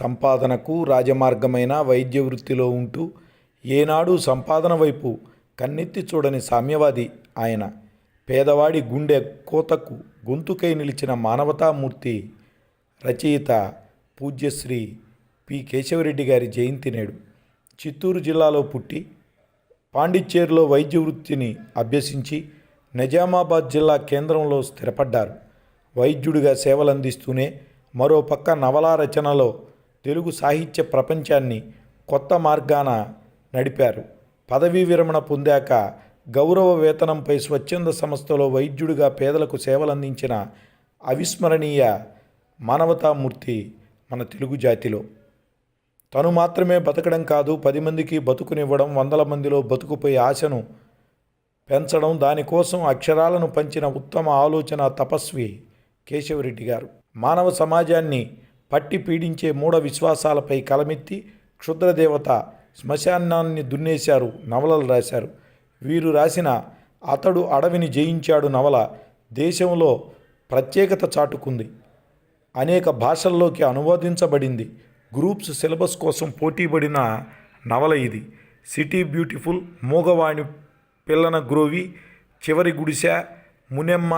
సంపాదనకు రాజమార్గమైన వైద్య వృత్తిలో ఉంటూ ఏనాడు సంపాదన వైపు కన్నెత్తి చూడని సామ్యవాది ఆయన. పేదవాడి గుండె కోతకు గొంతుకై నిలిచిన మానవతామూర్తి. రచయిత పూజ్యశ్రీ పి కేశవరెడ్డి గారి జయంతి నేడు. చిత్తూరు జిల్లాలో పుట్టి పాండిచ్చేరిలో వైద్య వృత్తిని అభ్యసించి నిజామాబాద్ జిల్లా కేంద్రంలో స్థిరపడ్డారు. వైద్యుడిగా సేవలందిస్తూనే మరోపక్క నవలా రచనలో తెలుగు సాహిత్య ప్రపంచాన్ని కొత్త మార్గాన నడిపారు. పదవీ విరమణ పొందాక గౌరవ వేతనంపై స్వచ్ఛంద సంస్థలో వైద్యుడిగా పేదలకు సేవలందించిన అవిస్మరణీయ మానవతామూర్తి మన తెలుగు జాతిలో. తను మాత్రమే బతకడం కాదు, 10 మందికి బతుకునివ్వడం, 100 మందిలో బతుకుపై ఆశను పెంచడం, దానికోసం అక్షరాలను పంచిన ఉత్తమ ఆలోచన తపస్వి కేశవరెడ్డి గారు. మానవ సమాజాన్ని పట్టి పీడించే మూఢ విశ్వాసాలపై కలమెత్తి క్షుద్రదేవత శ్మశానాన్ని దున్నేశారు, నవలలు రాశారు. వీరు రాసిన అతడు అడవిని జయించాడు నవల దేశంలో ప్రత్యేకత చాటుకుంది. అనేక భాషల్లోకి అనువదించబడింది. గ్రూప్స్ సిలబస్ కోసం పోటీపడిన నవల ఇది. సిటీ బ్యూటిఫుల్, మూగవాణి పిల్లన గ్రోవి, చివరి గుడిసె, మునెమ్మ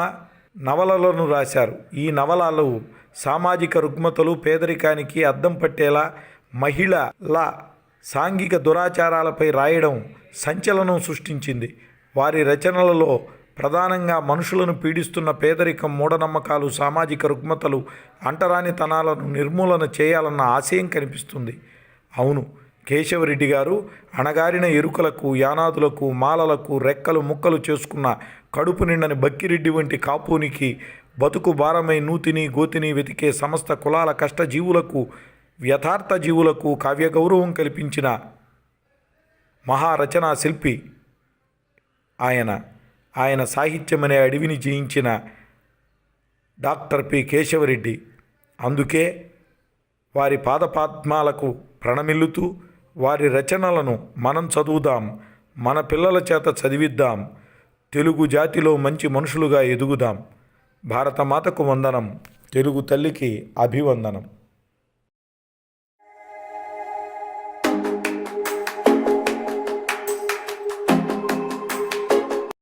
నవలలను రాశారు. ఈ నవలలు సామాజిక రుగ్మతలు, పేదరికానికి అద్దం పట్టేలా మహిళల సాంఘిక దురాచారాలపై రాయడం సంచలనం సృష్టించింది. వారి రచనలలో ప్రధానంగా మనుషులను పీడిస్తున్న పేదరికం, మూఢనమ్మకాలు, సామాజిక రుగ్మతలు, అంటరానితనాలను నిర్మూలన చేయాలన్న ఆశయం కనిపిస్తుంది. అవును, కేశవరెడ్డి గారు అణగారిన ఎరుకలకు, యానాదులకు, మాలలకు రెక్కలు ముక్కలు చేసుకున్న కడుపు నిండని బక్కిరెడ్డి వంటి కాపునికి, బతుకు భారమై నూతిని గోతిని వెతికే సమస్త కులాల కష్టజీవులకు, యథార్థ జీవులకు కావ్యగౌరవం కల్పించిన మహారచనా శిల్పి ఆయన సాహిత్యమనే అడవిని జయించిన డాక్టర్ పి కేశవరెడ్డి. అందుకే వారి పాదపద్మాలకు ప్రణమిల్లుతూ వారి రచనలను మనం చదువుదాం, మన పిల్లల చేత చదివిద్దాం, తెలుగు జాతిలో మంచి మనుషులుగా ఎదుగుదాం. భారతమాతకు వందనం, తెలుగు తల్లికి అభివందనం.